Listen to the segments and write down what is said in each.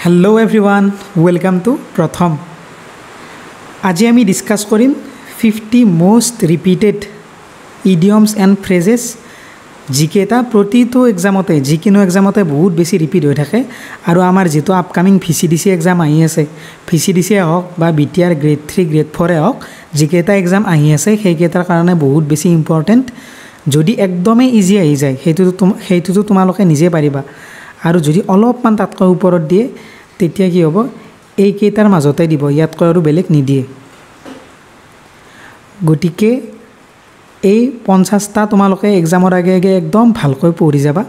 Hello everyone, welcome to Pratham. আজি আমি discuss কৰিম 50 most repeated idioms and phrases যিকেইটা প্ৰতিটো এক্সামতে যিকিনো এক্সামতে বহুত বেছি ৰিপিট হৈ থাকে আৰু আমাৰ যেটো আপকামিং ভিসিডিসি এক্সাম আহি আছে ভিসিডিসি হওক বা বিটিআৰ গ্ৰেড 3 গ্ৰেড 4 হওক যিকেইটা এক্সাম আহি আছে সেইকেইটাৰ কাৰণে বহুত বেছি ইম্পৰ্টেন্ট যদি একদমে ইজি আহি যায় সেইটোতো তোমালোকে নিজে পাৰিবা আৰু যদি অলপমান তাতকৈ ওপৰত দিয়ে তেতিয়া কি হ'ব এই কেইটাৰ মাজতে দিব ইয়াতকৈ আৰু বেলেগ নিদিয়ে গটিকে এই 50টা তোমালোকে এক্সামৰ আগে আগে একদম ভালকৈ পঢ়ি যাবা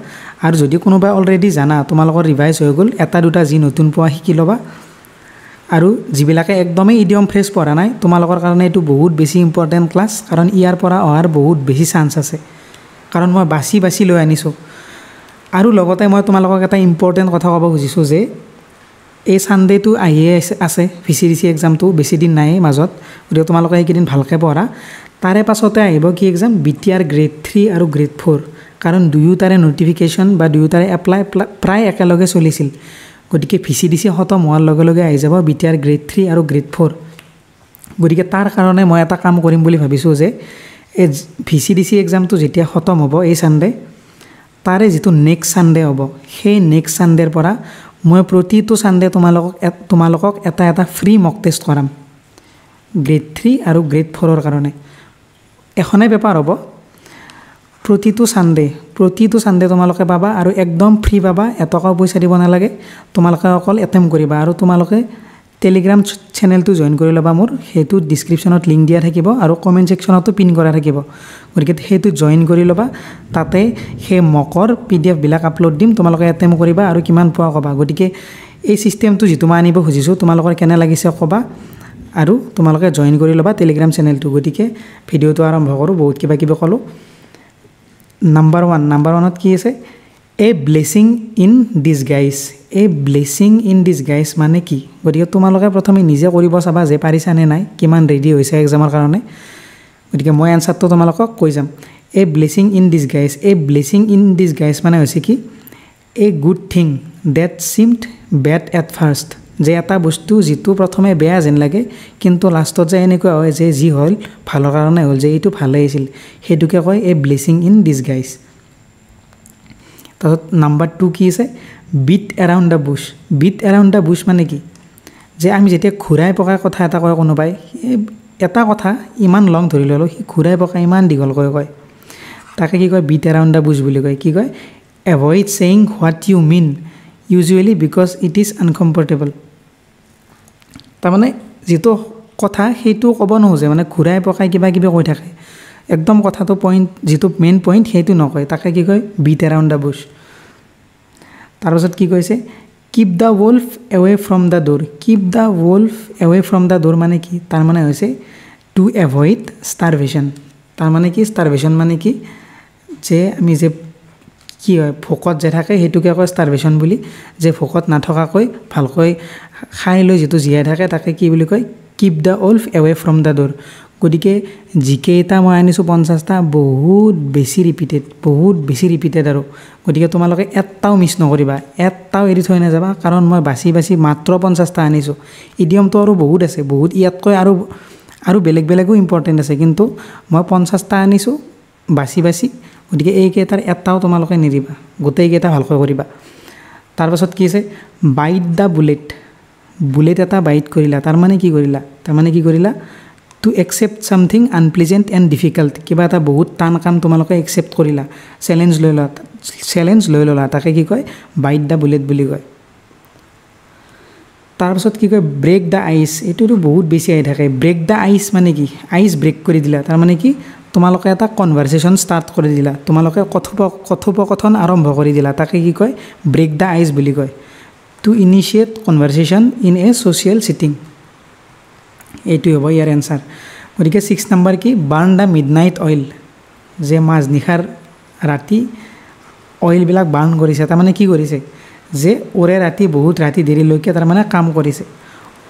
আৰু যদি কোনোবা অলৰেডি জানা তোমালোকৰ ৰিভাইজ হৈ গ'ল এটা দুটা যি নতুন পোৱা শিকি ল'বা আৰু যিবিলাকে একদমই ইডিয়ম ফ্ৰেজ পঢ়া নাই তোমালোকৰ কাৰণে এটো বহুত বেছি ইম্পৰ্টেন্ট ক্লাছ কাৰণ ইয়াৰ পৰা অহাৰ বহুত বেছি চান্স আছে কাৰণ মই বাছি লৈ আনিছো আৰু লগতে মই তোমালোকক এটা ইম্পৰ্টেন্ট কথা ক'ব খুজিছো যে এই সানডেটো আহি আছে ভিসিডিসি এক্সামটো বেছি দিন নাই মাজত গতিকে তোমালোকে এইকেইদিন ভালকৈ পঢ়া তাৰে পাছতে আহিব কি এক্সাম বিটিআৰ গ্ৰেড 3 আৰু গ্ৰেড 4 কাৰণ দুয়োটাৰে নোটিফিকেশন বা দুয়োটাৰে এপ্লাই প্ৰায় একেলগে চলিছিল গতিকে ভিসিডিসি খতম হোৱাৰ লগে লগে আহি যাব বিটিআৰ গ্ৰেড 3 আৰু গ্ৰেড 4 গতিকে তাৰ কাৰণে মই এটা কাম কৰিম বুলি ভাবিছো যে এই ভিসিডিসি এক্সামটো যেতিয়া খতম হ'ব এই সানডে তাৰে যেটো নেক্সট সানডে হ'ব সেই নেক্সট সানডেৰ পৰা মই প্ৰতিটো সানডে তোমালোকক এটা ফ্ৰী মক টেষ্ট কৰাম গ্ৰেড 3 আৰু গ্ৰেড 4 ৰ কাৰণে এখনে পেপাৰ হ'ব প্ৰতিটো সানডে তোমালোকে পাবা আৰু একদম ফ্ৰী পাবা এটকাও পইচা দিব নালাগে তোমালোকে অকল এটেম্প কৰিবা আৰু তোমালোকে টেলিগ্ৰাম চেনেলটো জয়েন কৰি ল'বা মোৰ হেতু ডেসক্ৰিপচনত লিংক দিয়া থাকিব আৰু কমেন্ট সেকশনতো পিন কৰা থাকিব গতিকে হেতু জয়েন কৰি ল'বা তাতে হে মকৰ পিডিএফ বিলাক আপলোড দিম তোমালোকে এটেম্প কৰিবা আৰু কিমান পোৱা কবা গতিকে এই সিস্টেমটো যেটো মই আনিব খুজিছো তোমালোকৰ কেনে লাগিছে কবা আৰু তোমালোকে জয়েন কৰি ল'বা টেলিগ্ৰাম চেনেলটো গতিকে ভিডিওটো আৰম্ভ কৰো বহুত কিবা কলো নাম্বাৰ 1ত কি আছে এ ব্লেসিং ইন ডিসগাইজ মানে কি গতিকে তোমালোকে প্ৰথমে নিজে কৰিব চাবা যে পাৰিছা নে নাই কিমান ৰেডি হৈছে এক্সামৰ কাৰণে গতিকে মই আনসাৰটো তোমালোকক কৈ যাম এ ব্লেসিং ইন ডিসগাইজ মানে হৈছে কি a good thing that seemed bad at first যে এটা বস্তু যেটো প্ৰথমে বেয়া যেন লাগে কিন্তু লাষ্টত যে এনেকুৱা হয় যে যি হল ভালৰ কাৰণে হল যে এইটো ভালেই আছিল হেতুকে কয় এ ব্লেসিং ইন ডিসগাইজ তাত নাম্বাৰ 2 কি আছে বিট এৰাউণ্ড দা বুশ মানে কি যে আমি যেতিয়া ঘুৰাই পকাই কথা এটা কয় কোনোবাই এটা কথা ইমান লং ধৰি ললো ঘুৰাই পকাই ইমান দীঘল কয় তাকে কি কয় বিট এৰাউণ্ড দা বুশ বুলি কয় কি কয় avoid saying what you mean usually because it is uncomfortable তাৰমানে যেটো কথা হেতু ক'ব নোজে মানে ঘুৰাই পকাই কিবা কৈ থাকে একদম কথাটো পইণ্ট যেটো মেইন পইণ্ট হেতু নকয় তাকে কি কয় বিট এৰাউণ্ড দা বুশ তাৰপিছত কি কৈছে keep the wolf away from the door মানে কি তাৰ মানে হৈছে টু এভয়েড starvation তাৰ মানে কি starvation মানে কি যে আমি যে কি হয় ভোকত যে থাকে হেতুকে কয় starvation বুলি যে ভোকত নাথকাকৈ ভালকৈ খাই লৈ যেটো জিয়াই থাকে তাকে কি বুলি কয় keep the wolf away from the door গতিকে জিকেইটা মই আনিছো 50টা বহুত বেছি ৰিপিটেড আৰু গতিকে তোমালোকে এটাও মিছ নকৰিবা এটাও এৰি থৈ নাযাবা কাৰণ মই বাছি মাত্ৰ 50টা আনিছো ইডিয়মটো আৰু বহুত আছে বহুত ইয়াতকৈ আৰু বেলেগো ইম্পৰ্টেন্ট আছে কিন্তু মই 50টা আনিছো বাছি গতিকে এই কেইটাৰ এটাও তোমালোকে নিদিবা গোটেই কেইটা ভালকৈ কৰিবা তাৰ পাছত কি আছে বাইট দা বুলেট এটা বাইট কৰিলা তাৰ মানে কি কৰিলা to accept something unpleasant and difficult কিবা এটা বহুত টান কাম তোমালোকে একসেপ্ট কৰিলা চ্যালেঞ্জ লৈ ললা তাকে কি কয় বাইট দা বুলেট বুলি কয় তাৰ পাছত কি কয় ব্ৰেক দা আইস এটোটো বহুত বেছি আহি থাকে ব্ৰেক দা আইস মানে কি আইস ব্ৰেক কৰি দিলা তাৰ মানে কি তোমালোকে এটা কনভাৰসেচন ষ্টাৰ্ট কৰি দিলা তোমালোকে কথোপকথন আৰম্ভ কৰি দিলা তাকে কি কয় ব্ৰেক দা আইস বুলি কয় to initiate conversation in a social setting এইটো হ'ব ইয়াৰ এনসাৰ গতিকে 6 নম্বৰ কি বাৰ্ন দা মিডনাইট অইল যে মাজ নিখাৰ ৰাতি অইল বিলাক বাৰ্ন কৰিছে তাৰ মানে কি কৰিছে যে ওৰে ৰাতি বহুত ৰাতি দেৰিলৈকে তাৰ মানে কাম কৰিছে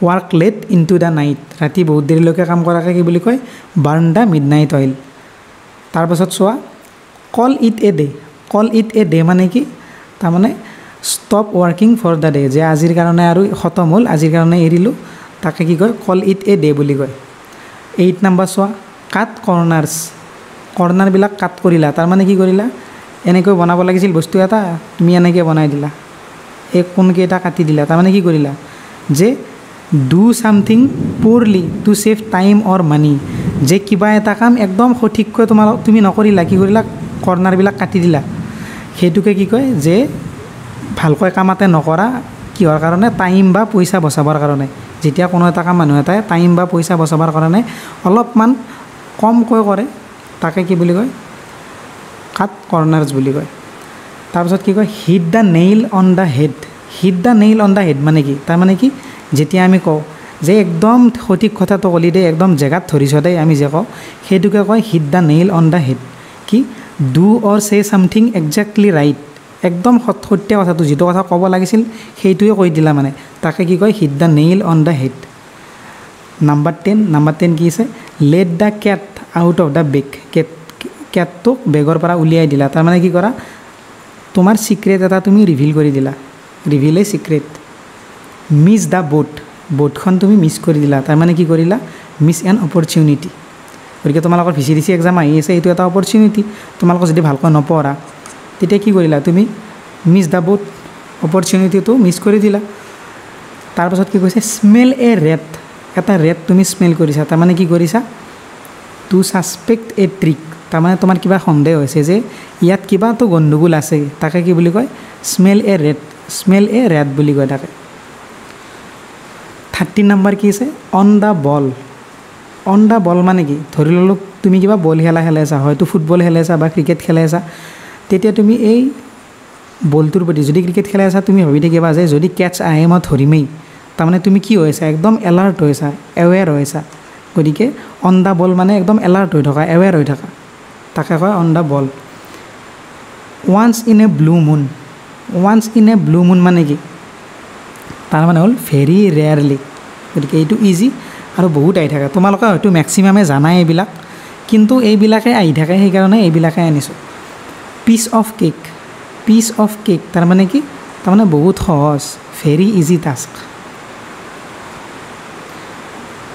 work late into the night ৰাতি বহুত দেৰিলৈকে কাম কৰাকে কি বুলি কয় বাৰ্ন দা মিডনাইট অইল তাৰ পাছত চোৱা কল ইট এ ডে মানে কি তাৰ মানে stop working for the day, যে আজিৰ কাৰণে আৰু খতম হ'ল, আজিৰ কাৰণে এৰিলোঁ, তাকে কি কয় কল ইট এ ডে বুলি কয়। 8 নম্বৰ চোৱা, কাট কৰ্নাৰ্ছ, কৰ্নাৰবিলাক কাট কৰিলা, তাৰমানে কি কৰিলা, এনেকৈ বনাব লাগিছিল বস্তু এটা, তুমি এনেকৈ বনাই দিলা, এই কোনকেইটা কাটি দিলা, তাৰমানে কি কৰিলা, যে do something purely to save time or money, যে কিবা এটা কাম একদম সঠিককৈ তুমি নকৰিলা, কি কৰিলা, কৰ্নাৰবিলাক কাটি দিলা, সেইটোকে কি কয়, যে ভালকৈ কাম এটা নকৰা, কিহৰ কাৰণে, টাইম বা পইচা বচাবৰ কাৰণে। যেতিয়া কোনো এটা কাম মানুহ এটাই টাইম বা পইচা বচাবৰ কাৰণে অলপমান কমকৈ কৰে, তাকে কি বুলি কয়, কাট কৰ্নাৰ্ছ বুলি কয়। তাৰপিছত কি কয়, hit the nail on the head, hit the nail on the head মানে কি, তাৰমানে কি, যেতিয়া আমি কওঁ যে একদম সঠিক কথাটো ক'লি দেই, একদম জেগাত ধৰিছ দেই, আমি যে কওঁ সেইটোকে কয় hit the nail on the head. কি, do or say something exactly right, একদম সত্য কথাটো, যিটো কথা ক'ব লাগিছিল সেইটোৱে কৈ দিলা মানে, তাকে কি কয় hit the nail on the head. Number 10 কি আছে, let the cat out of the bag, কেটটোক বেগৰ পৰা উলিয়াই দিলা, তাৰমানে কি কৰা, তোমাৰ ছিক্ৰেট এটা তুমি ৰিভিল কৰি দিলা, reveal a secret. Miss the বোটখন তুমি মিছ কৰি দিলা, তাৰমানে কি কৰিলা, মিছ এন অপৰচুনিটি। গতিকে তোমালোকৰ VCDC এক্সাম আহি আছে, এইটো এটা অপৰচুনিটি, তোমালোকে যদি ভালকৈ নপঢ়া তেতিয়া কি কৰিলা, তুমি মিছ দ্য বোট, অপৰচুনিটিটো মিছ কৰি দিলা। তাৰপাছত কি কৈছে, স্মেল এ ৰেট, এটা ৰেট তুমি স্মেল কৰিছা, তাৰমানে কি কৰিছা, টু ছাছপেক্ট এ ট্ৰিক, তাৰমানে তোমাৰ কিবা সন্দেহ হৈছে যে ইয়াত কিবাটো গণ্ডগোল আছে, তাকে কি বুলি কয়, স্মেল এ ৰেট বুলি কয় তাকে। 13 নম্বৰ কি আছে, on the ball, on the বল মানে কি, ধৰি ল'লোঁ তুমি কিবা বল খেলাই আছা, হয়তো ফুটবল খেলাই আছা বা ক্ৰিকেট খেলাই আছা, তেতিয়া তুমি এই বলটোৰ প্ৰতি, যদি ক্ৰিকেট খেলাই আছা তুমি ভাবি থাকিবা যে যদি কেটছ আহে মই ধৰিমেই, তাৰমানে তুমি কি হৈছা, একদম এলাৰ্ট হৈছা, এৱেৰ হৈছা। গতিকে অন দ্য বল মানে একদম এলাৰ্ট হৈ থকা, এৱেৰ হৈ থকা, তাকে কয় on the ball. Once in a blue moon মানে কি, তাৰমানে হ'ল ভেৰি ৰেয়াৰলি। গতিকে এইটো ইজি আৰু বহুত আহি থাকে, তোমালোকে হয়তো মেক্সিমামে জানাই এইবিলাক, কিন্তু এইবিলাকে আহি থাকে, সেইকাৰণে এইবিলাকে আনিছোঁ। পিচ অফ কেক তাৰমানে কি, তাৰমানে বহুত সহজ, ভেৰি ইজি টাস্ক।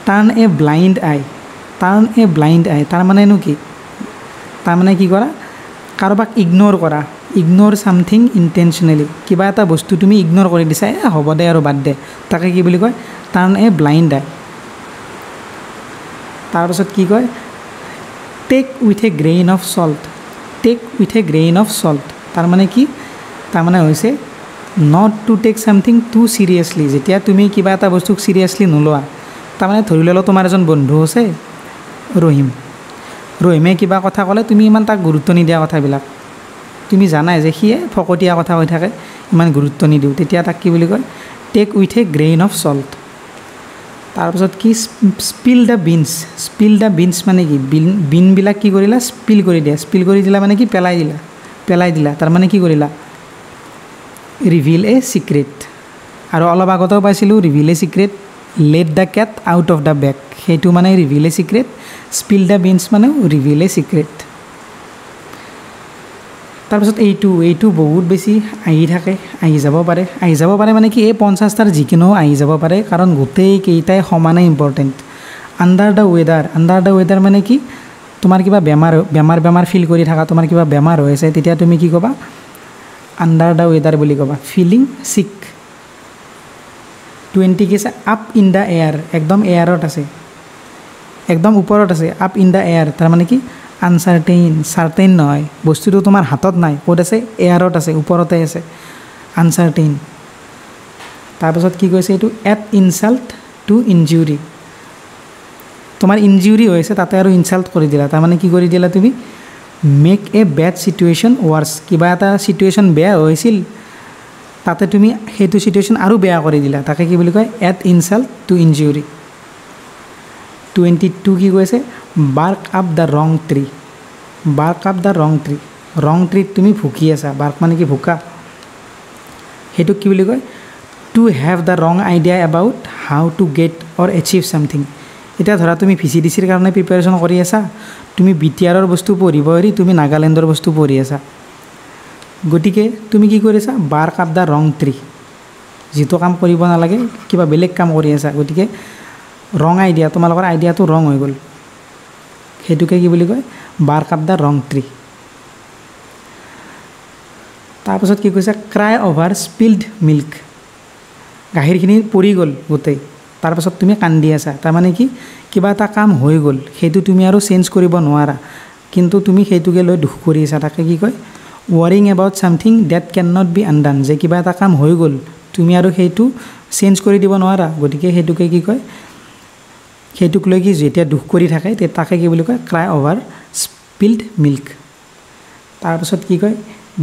টাৰ্ণ এ ব্লাইণ্ড আই, তাৰমানেনো কি, তাৰমানে কি কৰা, কাৰোবাক ইগন'ৰ কৰা, ইগন'ৰ ছামথিং ইণ্টেনশ্যনেলি, কিবা এটা বস্তু তুমি ইগন'ৰ কৰি দিছা, হ'ব দে আৰু বাদ দে, তাকে কি বুলি কয়, টাৰ্ণ এ ব্লাইণ্ড আই। তাৰপাছত কি কয়, take with a grain of salt, তাৰমানে কি, তাৰমানে হৈছে not to take something too seriously, যেতিয়া তুমি কিবা এটা বস্তুক ছিৰিয়াছলি নোলোৱা, তাৰমানে ধৰি ল'লোঁ তোমাৰ এজন বন্ধু আছে ৰহিমে কিবা কথা ক'লে তুমি ইমান তাক গুৰুত্ব নিদিয়া, কথাবিলাক তুমি জানাই যে সিয়ে ফকতীয়া কথা কৈ থাকে, ইমান গুৰুত্ব নিদিওঁ, তেতিয়া তাক কি বুলি কয়, take with a grain of salt. তাৰপিছত কি, স্পিল দ্য বিনছ মানে কি, বিনবিলাক কি কৰিলা, স্পিল কৰি দিলা মানে কি, পেলাই দিলা, তাৰমানে কি কৰিলা, ৰিভিল এ ছিক্ৰেট। আৰু অলপ আগতেও পাইছিলোঁ reveal a secret, let the cat out of the bag, সেইটো মানে reveal a secret, spill the beans মানে ৰিভিল এ ছিক্ৰেট। তাৰপিছত এইটো বহুত বেছি আহি যাব পাৰে মানে কি, এই 50টাৰ যিকোনো আহি যাব পাৰে, কাৰণ গোটেইকেইটাই সমানে ইম্পৰ্টেণ্ট। আণ্ডাৰ দ্য ৱেডাৰ মানে কি, তোমাৰ কিবা বেমাৰ ফিল কৰি থাকা, তোমাৰ কিবা বেমাৰ হৈ আছে, তেতিয়া তুমি কি ক'বা, আণ্ডাৰ দ্য ৱেডাৰ বুলি ক'বা। ফিলিং চিক। 20 কি আছে, আপ ইন দ্য এয়াৰ, একদম এয়াৰত আছে, একদম ওপৰত আছে, আপ ইন দ্য এয়াৰ, তাৰমানে কি, চাৰ্টেইন নহয়, বস্তুটো তোমাৰ হাতত নাই, ক'ত আছে, এয়াৰত আছে, ওপৰতে আছে, আনচাৰ্টেইন। তাৰপাছত কি কৈছে এইটো, এট ইনচাল্ট টু ইনজিউৰি, তোমাৰ ইনজিউৰি হৈছে তাতে আৰু ইনচাল্ট কৰি দিলা, তাৰমানে কি কৰি দিলা তুমি, মেক এ বেড ছিটুৱেশ্যন ৱাৰ্ছ, কিবা এটা ছিটুৱেশ্যন বেয়া হৈছিল তাতে তুমি সেইটো ছিটুৱেশ্যন আৰু বেয়া কৰি দিলা, তাকে কি বুলি কয়, এট ইনচাল্ট টু ইনজিউৰি। 22 কি কৈছে, বাৰ্ক আপ দ্য ৰং ট্ৰী, ৰং ট্ৰীত তুমি ভুকি আছা, বাৰ্ক মানে কি, ভুকা, সেইটোক কি বুলি কয়, to have the wrong idea about how to get or achieve something. এতিয়া ধৰা তুমি VCDCৰ কাৰণে প্ৰিপেৰেশ্যন কৰি আছা, তুমি BTRৰ বস্তু পঢ়িব এৰি তুমি নাগালেণ্ডৰ বস্তু পঢ়ি আছা, গতিকে তুমি কি কৰিছা বাৰ্ক আপ দ্য ৰং ট্ৰি যিটো কাম কৰিব নালাগে কিবা বেলেগ কাম কৰি আছা গতিকে ৰং আইডিয়া তোমালোকৰ আইডিয়াটো ৰং হৈ গ'ল সেইটোকে কি বুলি কয় বাৰ্ক আপ দ্য ৰং ট্ৰি তাৰপিছত কি কৈছে ক্ৰাই অভাৰ স্পিল্ড মিল্ক গাখীৰখিনি পৰি গ'ল গোটেই তাৰপাছত তুমি কান্দি আছা তাৰমানে কি কিবা এটা কাম হৈ গ'ল সেইটো তুমি আৰু চেঞ্জ কৰিব নোৱাৰা কিন্তু তুমি সেইটোকে লৈ দুখ কৰি আছা তাকে কি কয় worrying about something that can not be undone যে কিবা এটা কাম হৈ গ'ল তুমি আৰু সেইটো চেঞ্জ কৰি দিব নোৱাৰা গতিকে সেইটোকে কি কয় সেইটোক লৈ কি যেতিয়া দুখ কৰি থাকে তাকে কি বুলি কয় ক্ৰাই অভাৰ স্পিল্ড মিল্ক তাৰপিছত কি কয়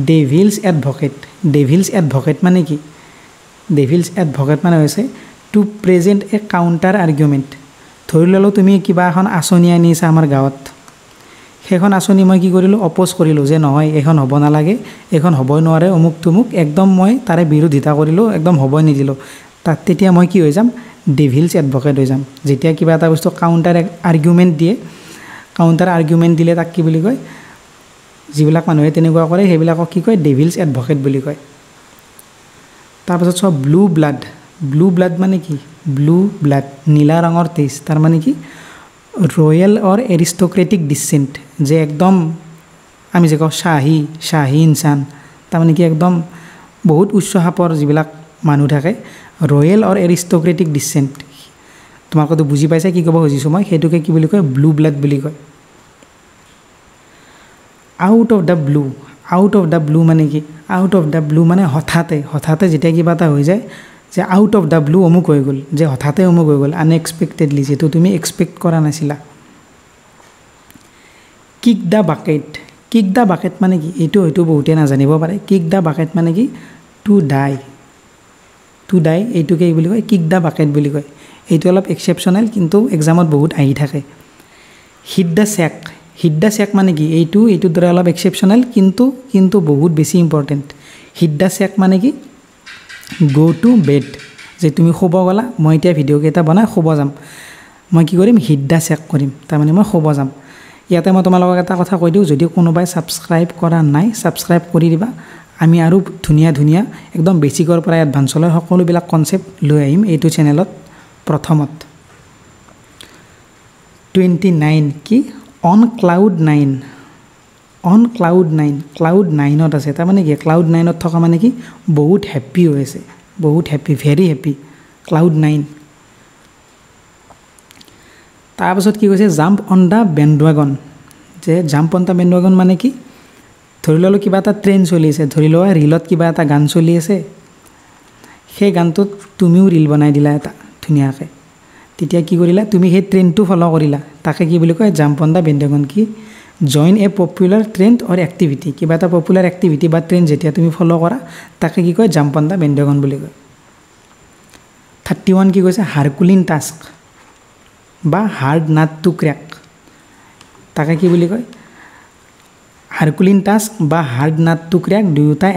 ডেভিলছ এডভকেট মানে কি ডেভিলছ এডভকেট মানে হৈছে টু প্ৰেজেণ্ট এ কাউণ্টাৰ আৰ্গুমেণ্ট ধৰি ল'লোঁ তুমি কিবা এখন আঁচনি আনিছা আমাৰ গাঁৱত সেইখন আঁচনি মই কি কৰিলোঁ অপ'জ কৰিলোঁ যে নহয় এইখন হ'ব নালাগে এইখন হ'বই নোৱাৰে অমুক তুমুক একদম মই তাৰে বিৰোধিতা কৰিলোঁ একদম হ'বই নিদিলোঁ তাত তেতিয়া মই কি হৈ যাম ডেভিলছ এডভকেট হৈ যাম যেতিয়া কিবা এটা বস্তু কাউণ্টাৰ আৰ্গুমেণ্ট দিয়ে কাউণ্টাৰ আৰ্গুমেণ্ট দিলে তাক কি বুলি কয় যিবিলাক মানুহে তেনেকুৱা কৰে সেইবিলাকক কি কয় ডেভিলছ এডভকেট বুলি কয় তাৰপাছত চোৱা ব্লু ব্লাড মানে কি ব্লু ব্লাড নীলা ৰঙৰ তেজ তাৰ মানে কি ৰয়েল অৰ এৰিষ্টক্ৰেটিক ডিচেণ্ট যে একদম আমি যে কওঁ শ্বাহী ইনচান তাৰমানে কি একদম বহুত উচ্চ খাপৰ যিবিলাক মানুহ থাকে ৰয়েল অৰ এৰিষ্টক্ৰেটিক ডিচেণ্ট তোমালোকেতো বুজি পাইছা কি ক'ব খুজিছোঁ মই সেইটোকে কি বুলি কয় ব্লু ব্লাড বুলি কয় আউট অফ দ্য ব্লু মানে কি আউট অফ দ্য ব্লু মানে হঠাতে যেতিয়া কিবা এটা হৈ যায় যে আউট অফ দ্য ব্লু অমুক হৈ গ'ল যে হঠাতে অমুক হৈ গ'ল আনএক্সপেক্টেডলি যিটো তুমি এক্সপেক্ট কৰা নাছিলা কিক দ্য বাকেট মানে কি এইটো হয়তো বহুতে নাজানিব পাৰে কিক দ্য বাকেট মানে কি টু ডাই এইটোকে বুলি কয় কিক দ্য বাকেট বুলি কয় এইটো অলপ এক্সেপশ্যনেল কিন্তু এক্সামত বহুত আহি থাকে হিট দ্য চেক মানে কি এইটোৰ দৰে অলপ এক্সেপশ্যনেল কিন্তু বহুত বেছি ইম্পৰ্টেণ্ট হিট দ্য চেক মানে কি গো টু বেড যে তুমি শুব গ'লা মই এতিয়া ভিডিঅ'কেইটা বনাই শুব যাম মই কি কৰিম হিট দ্য চেক কৰিম তাৰমানে মই শুব যাম ইয়াতে মই তোমালোকক এটা কথা কৈ দিওঁ যদি কোনোবাই ছাবস্ক্ৰাইব কৰা নাই ছাবস্ক্ৰাইব কৰি দিবা আমি আৰু ধুনীয়া একদম বেছিকৰ পৰা এডভান্সলৈ সকলোবিলাক কনচেপ্ট লৈ আহিম এইটো চেনেলত প্ৰথমত 29 কি অন ক্লাউড নাইনত আছে তাৰমানে কি ক্লাউড নাইনত থকা মানে কি বহুত হেপ্পী হৈ আছে ভেৰি হেপ্পী ক্লাউড নাইন তাৰপাছত কি কৈছে জাম্প অন দ্য বেণ্ডৱাগন মানে কি ধৰি ল'লোঁ কিবা এটা ট্ৰেণ্ড চলি আছে ধৰি লোৱা ৰীলত কিবা এটা গান চলি আছে সেই গানটোত তুমিও ৰীল বনাই দিলা এটা ধুনীয়াকৈ তেতিয়া কি কৰিলা তুমি সেই ট্ৰেণ্ডটো ফ'ল' কৰিলা তাকে কি বুলি কয় জাম্প অন দ্য বেণ্ডৱাগন কি জইন এ পপুলাৰ ট্ৰেণ্ড অৰ এক্টিভিটি কিবা এটা পপুলাৰ এক্টিভিটি বা ট্ৰেণ্ড যেতিয়া তুমি ফ'ল' কৰা তাকে কি কয় জাম্প অন দ্য বেণ্ডৱাগন বুলি কয় 31 কি কৈছে হাৰকুলিন টাস্ক বা হাৰ্ড নাট টু ক্ৰেক তাকে কি বুলি কয় হাৰকুলিন টাস্ক বা হাৰ্ড নাট টু ক্ৰেক দুয়োটা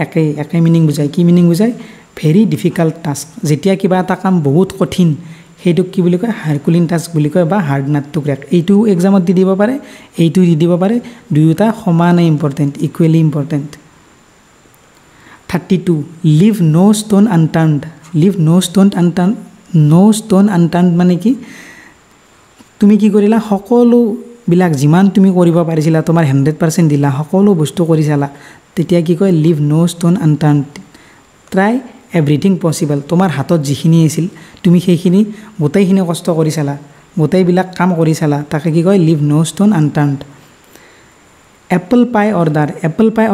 একে মিনিং বুজায় কি মিনিং বুজায় ভেৰি ডিফিকাল্ট টাস্ক যেতিয়া কিবা এটা কাম বহুত কঠিন সেইটোক কি বুলি কয় হাৰকুলিন টাস্ক বুলি কয় বা হাৰ্ড নাট টু ক্ৰেক এইটো এক্সামত দি দিব পাৰে এইটো দি দিব পাৰে দুয়োটা সমানে ইম্পৰ্টেণ্ট ইকুৱেলি ইম্পৰ্টেণ্ট 32 লিভ ন' ষ্ট'ন আনটাৰ্ণড মানে কি তুমি কি কৰিলা সকলোবিলাক যিমান তুমি কৰিব পাৰিছিলা তোমাৰ 100% দিলা সকলো বস্তু কৰি চালা তেতিয়া কি কয় লিভ ন' ষ্ট'ন আনটাৰ্ণড ট্ৰাই এভৰিথিং পচিবল তোমাৰ হাতত যিখিনি আছিল তুমি সেইখিনি গোটেইখিনি কষ্ট কৰি চালা গোটেইবিলাক কাম কৰি চালা তাকে কি কয় লিভ ন' ষ্ট'ন আনটাৰ্ণড এপল পাই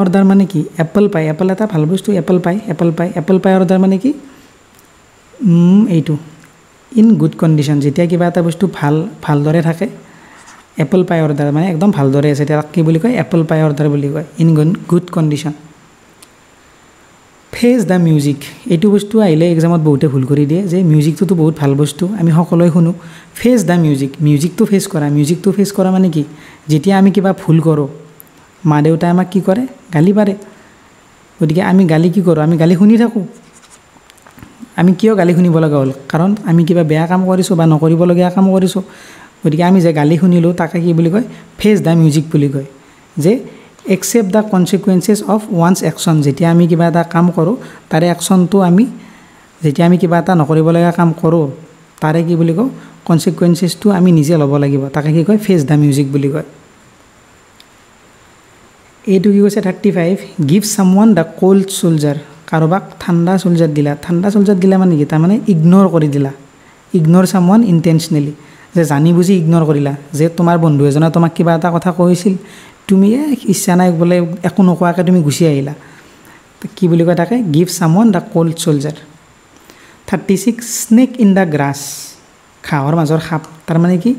অৰ্ডাৰ মানে কি এপল এটা ভাল বস্তু এপল পাই অৰ্ডাৰ মানে কি এইটো ইন গুড কণ্ডিশ্যন যেতিয়া কিবা এটা বস্তু ভালদৰে থাকে এপল পাই অৰ্ডাৰ মানে একদম ভালদৰে আছে তাক কি বুলি কয় এপল পাই অৰ্ডাৰ বুলি কয় in good condition face the music এইটো বস্তু আহিলে এক্সামত বহুতে ভুল কৰি দিয়ে যে মিউজিকটোতো বহুত ভাল বস্তু আমি সকলোৱে শুনো ফেচ দ্য মিউজিকটো ফেচ কৰা মানে কি যেতিয়া আমি কিবা ভুল কৰোঁ মা দেউতাই আমাক কি কৰে গালি পাৰে গতিকে আমি গালি কি কৰোঁ আমি গালি শুনি থাকোঁ আমি কিয় গালি শুনিব লগা হ'ল কাৰণ আমি কিবা বেয়া কাম কৰিছোঁ বা নকৰিবলগীয়া কাম কৰিছোঁ গতিকে আমি যে গালি শুনিলোঁ তাকে কি বুলি কয় ফেচ দ্য মিউজিক বুলি কয় যে একচেপ্ট দ্য কনচিকুৱেঞ্চেছ অফ ওৱানছ একশ্যন যেতিয়া আমি কিবা এটা কাম কৰোঁ তাৰে একশ্যনটো আমি যেতিয়া আমি কিবা এটা নকৰিবলগীয়া কাম কৰোঁ তাৰে কি বুলি কওঁ কনচিকুৱেঞ্চেছটো আমি নিজে ল'ব লাগিব তাকে কি কয় ফেচ দ্য মিউজিক বুলি কয় এইটো কি কৈছে 35 গিভ ছামৱান দ্য কোল্ড চোলজাৰ কাৰোবাক ঠাণ্ডা চোলজাৰ দিলা মানে কি তাৰমানে ইগন'ৰ কৰি দিলা ইগন'ৰ ছামৱান ইণ্টেনশ্যনেলি যে জানি বুজি ইগন'ৰ কৰিলা যে তোমাৰ বন্ধু এজনে তোমাক কিবা এটা কথা কৈছিল তুমি ইচ্ছা নাই বোলে একো নোকোৱাকৈ তুমি গুচি আহিলা কি বুলি কয় তাকে give somebody the cold shoulder 36 snake in the grass ঘাঁহৰ মাজৰ সাপ তাৰমানে কি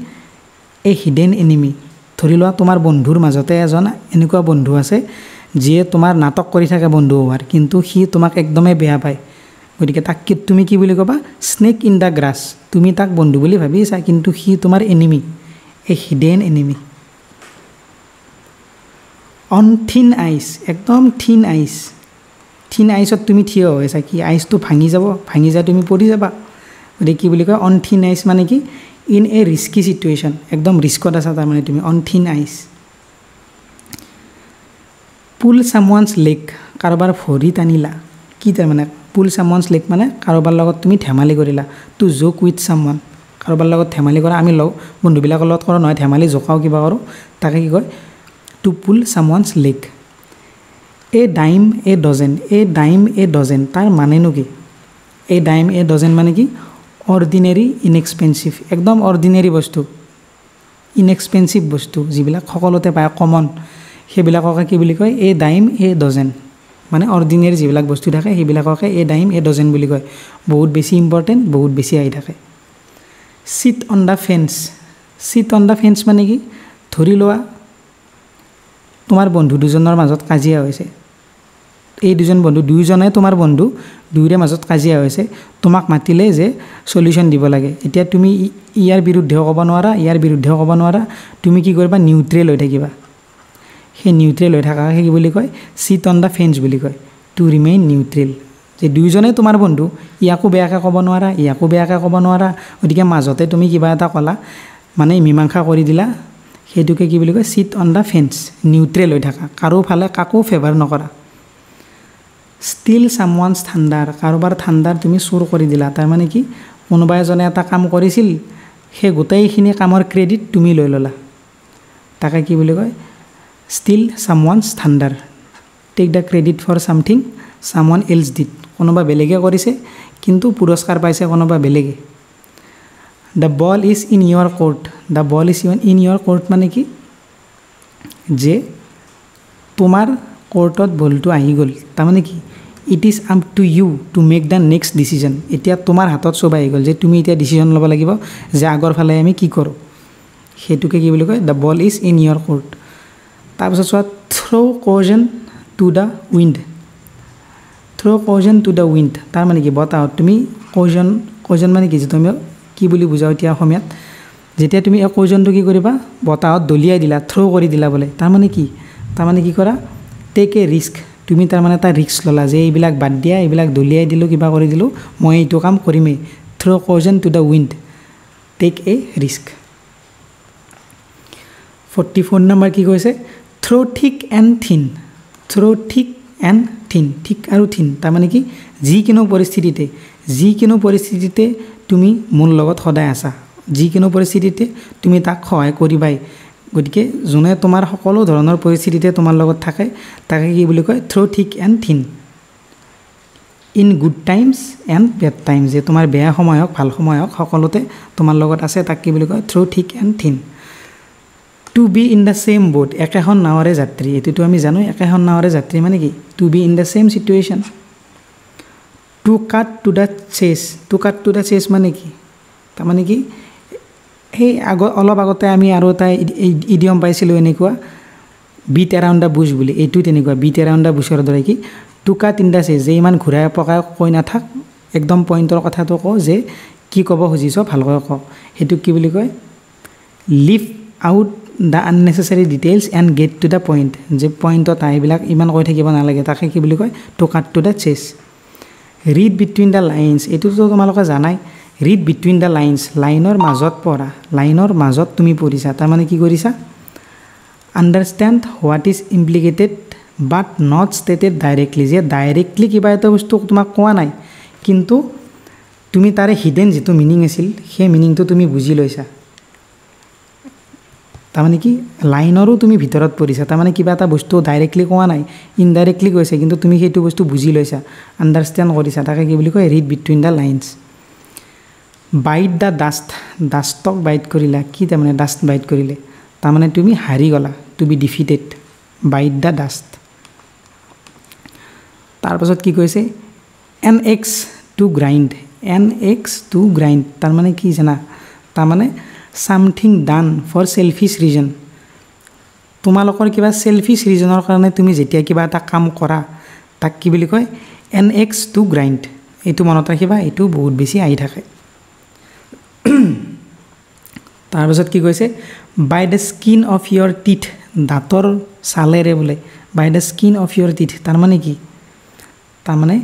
এ হিডেন এনিমি ধৰি লোৱা তোমাৰ বন্ধুৰ মাজতে এজন এনেকুৱা বন্ধু আছে যিয়ে তোমাৰ নাটক কৰি থাকে বন্ধু হোৱাৰ কিন্তু সি তোমাক একদমেই বেয়া পায় গতিকে তাক তুমি কি বুলি ক'বা স্নেক ইন দ্য গ্ৰাছ তুমি তাক বন্ধু বুলি ভাবিছা কিন্তু সি তোমাৰ enemy a hidden enemy on thin ice একদম থিন আইচত তুমি থিয় হৈ আছা কি আইচটো ভাঙি যায় তুমি পৰি যাবা গতিকে কি বুলি কয় অন থিন আইচ মানে কি ইন এ ৰিস্কি চিটুৱেশ্যন একদম ৰিস্কত আছা তাৰমানে তুমি on thin ice pool somebody's leg কাৰোবাৰ ভৰি টানিলা কি তাৰমানে পুল ছামৱানছ লেগ মানে কাৰোবাৰ লগত তুমি ধেমালি কৰিলা টু জোক উইথ ছামৱান কাৰোবাৰ লগত ধেমালি কৰা আমি বন্ধুবিলাকৰ লগত কৰোঁ নহয় ধেমালি জোকাও কিবা কৰোঁ তাকে কি কয় to pull somebody's leg a dime a dozen তাৰ মানেনো কি এ ডাইম এ ডজেন মানে কি অৰ্ডিনেৰী ইনএক্সপেঞ্চিভ একদম অৰ্ডিনেৰী বস্তু ইনএক্সপেঞ্চিভ বস্তু যিবিলাক সকলোতে পায় কমন সেইবিলাককে কি বুলি কয় এ ডাইম এ ডজেন মানে অৰ্ডিনেৰী যিবিলাক বস্তু থাকে সেইবিলাককে এ ডাইম এ ডজেন বুলি কয় বহুত বেছি ইম্পৰ্টেণ্ট বহুত বেছি আহি থাকে চিট অন দ্য ফেন্স মানে কি ধৰি লোৱা তোমাৰ বন্ধু দুজনৰ মাজত কাজিয়া হৈছে এই দুয়োজনে তোমাৰ বন্ধু দুয়োৰে মাজত কাজিয়া হৈছে তোমাক মাতিলে যে সলিউশ্যন দিব লাগে এতিয়া তুমি ইয়াৰ বিৰুদ্ধেও ক'ব নোৱাৰা তুমি কি কৰিবা নিউট্ৰেল হৈ থাকিবা সেই নিউট্ৰেল হৈ থাকাকে কি বুলি কয় চিট অন দ্য ফেন্স বুলি কয় টু ৰিমেইন নিউট্ৰেল যে দুয়োজনে তোমাৰ বন্ধু ইয়াকো বেয়াকৈ ক'ব নোৱাৰা গতিকে মাজতে তুমি কিবা এটা ক'লা মানে মীমাংসা কৰি দিলা সেইটোকে কি বুলি কয় sit on the fence neutral হৈ থাকা কাৰো ফালে কাকো ফেভাৰ নকৰা ষ্টিল ছামৱানছ থাণ্ডাৰ কাৰোবাৰ থাণ্ডাৰ তুমি চুৰ কৰি দিলা তাৰমানে কি কোনোবা এজনে এটা কাম কৰিছিল সেই গোটেইখিনি কামৰ ক্ৰেডিট তুমি লৈ ল'লা তাকে কি বুলি কয় steal ছামৱানছ thunder take the credit for something somebody else did কোনোবা বেলেগে কৰিছে কিন্তু পুৰস্কাৰ পাইছে কোনোবা বেলেগে the ball is in your court মানে কি যে তোমাৰ কোৰ্টত বলটো আহি গ'ল তাৰমানে কি it is up to you to make the next decision এতিয়া তোমাৰ হাতত চব আহি গ'ল যে তুমি এতিয়া ডিচিজন ল'ব লাগিব যে আগৰ ফালে আমি কি কৰোঁ সেইটোকে কি বুলি কয় the ball is in your court তাৰপিছত চোৱা throw' caution to the window তাৰমানে কি বতাহত তুমি কজন মানে কি তুমি কি বুলি বুজাওঁ এতিয়া অসমীয়াত যেতিয়া তুমি এই কজনটো কি কৰিবা বতাহত দলিয়াই দিলা থ্ৰ' কৰি দিলা বোলে তাৰমানে কি কৰা টেক এ ৰিস্ক তুমি তাৰমানে এটা ৰিস্ক ল'লা যে এইবিলাক বাদ দিয়া এইবিলাক দলিয়াই দিলোঁ কিবা কৰি দিলোঁ মই এইটো কাম কৰিমেই throw' caution to the wind take a risk 44 number কি কৈছে থ্ৰ' থিক এণ্ড থিন থিক আৰু থিন তাৰমানে কি যিকোনো পৰিস্থিতিতে তুমি মোৰ লগত সদায় আছা যিকোনো পৰিস্থিতিতে তুমি তাক সহায় কৰিবাই গতিকে যোনে তোমাৰ সকলো ধৰণৰ পৰিস্থিতিতে তোমাৰ লগত থাকে তাকে কি বুলি কয় থ্ৰ' থিক এণ্ড থিন in good times and bed times যে তোমাৰ বেয়া সময় হওক ভাল সময় হওক সকলোতে তোমাৰ লগত আছে তাক কি বুলি কয় throw' thick and thin to be in the same boat একেখন নাৱৰে যাত্ৰী এইটোতো আমি জানো একেখন নাৱৰে যাত্ৰী মানে কি to be in the same situation to cut to the chase মানে কি তাৰমানে কি সেই অলপ আগতে আমি আৰু এটা ইডিয়ম পাইছিলোঁ এনেকুৱা বিট এৰাউণ্ড দ্য বুছ বুলি এইটো তেনেকুৱা বিট এৰাউণ্ড দ্য বুছৰ দৰে কি টু কাট ইন দ্য চেছ যে ইমান ঘূৰাই পকাই কৈ নাথাক একদম পইণ্টৰ কথাটো কওঁ যে কি ক'ব খুজিছ ভালকৈ কওঁ সেইটোক কি বুলি কয় leave out the unnecessary details and get to the point যে পইণ্টত এইবিলাক ইমান কৈ থাকিব নালাগে তাকে কি বুলি কয় to cut to the chase read between the lines এইটোতো তোমালোকে জানাই ৰিড বিটুইন দ্য লাইনছ লাইনৰ মাজত পঢ়া লাইনৰ মাজত তুমি পঢ়িছা তাৰমানে কি কৰিছা understand what is implicated but not stated directly, যে ডাইৰেক্টলি কিবা এটা বস্তু তোমাক কোৱা নাই কিন্তু তুমি তাৰে হিডেন যিটো মিনিং আছিল সেই মিনিংটো তুমি বুজি লৈছা। তাৰমানে কি লাইনৰো তুমি ভিতৰত পৰিছা, তাৰমানে কিবা এটা বস্তু ডাইৰেক্টলি কোৱা নাই, ইনডাইৰেক্টলি কৈছে কিন্তু তুমি সেইটো বস্তু বুজি লৈছা, আণ্ডাৰষ্টেণ্ড কৰিছা, তাকে কি বুলি কয় read between the lines. Bite the dust, ডাষ্টক বাইট কৰিলা, কি তাৰমানে ডাষ্ট বাইট কৰিলে, তাৰমানে তুমি হাৰি গ'লা, to be defeated, bite the dust. তাৰপাছত কি কৈছে an axe to grind, an axe to grind তাৰমানে কি জানা, তাৰমানে something done for selfish reason, তোমালোকৰ কিবা চেলফিছ ৰিজনৰ কাৰণে তুমি যেতিয়া কিবা এটা কাম কৰা তাক কি বুলি কয় এন এক্স টু গ্ৰাইণ্ড। এইটো মনত ৰাখিবা, এইটো বহুত বেছি আহি থাকে। তাৰপিছত কি কৈছে by the skin of your teeth, দাঁতৰ ছালেৰে বোলে, by the skin of your teeth তাৰমানে কি, তাৰমানে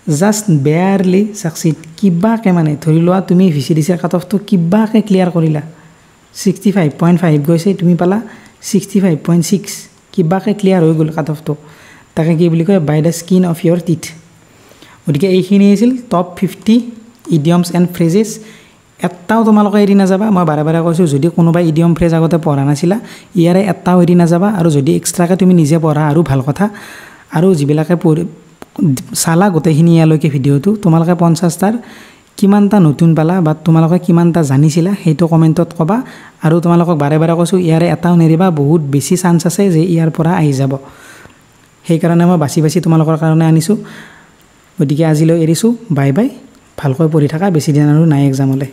জাষ্ট বেয়াৰলি ছাকচিড, কিবাকে মানে ধৰি লোৱা তুমি VCDCৰ কাট অফটো কিবাকে ক্লিয়াৰ কৰিলা, 65.5 গৈছে, তুমি পালা 65.6, কিবাকে ক্লিয়াৰ হৈ গ'ল কাট অফটো, তাকে কি বুলি কয় by the skin of your teeth. গতিকে এইখিনি আছিল টপ 50 ইডিয়মছ এণ্ড ফ্ৰেজেছ। এটাও তোমালোকে এৰি নাযাবা, মই বাৰে বাৰে কৈছোঁ যদি কোনোবাই ইডিয়ম ফ্ৰেজ আগতে পঢ়া নাছিলা ইয়াৰে এটাও এৰি নাযাবা, আৰু যদি এক্সট্ৰাকৈ তুমি নিজে পঢ়া আৰু ভাল কথা, আৰু যিবিলাকে চালা গোটেইখিনি ইয়ালৈকে ভিডিঅ'টো, তোমালোকে 50টাৰ কিমানটা নতুন পালা বা তোমালোকে কিমানটা জানিছিলা সেইটো কমেণ্টত ক'বা। আৰু তোমালোকক বাৰে বাৰে কৈছোঁ ইয়াৰে এটাও নেৰিবা, বহুত বেছি চান্স আছে যে ইয়াৰ পৰা আহি যাব, সেইকাৰণে মই বাছি বাছি তোমালোকৰ কাৰণে আনিছোঁ। গতিকে আজিলৈ এৰিছোঁ, বাই বাই, ভালকৈ পঢ়ি থাকা, বেছি দিন আৰু নাই এক্সামলৈ।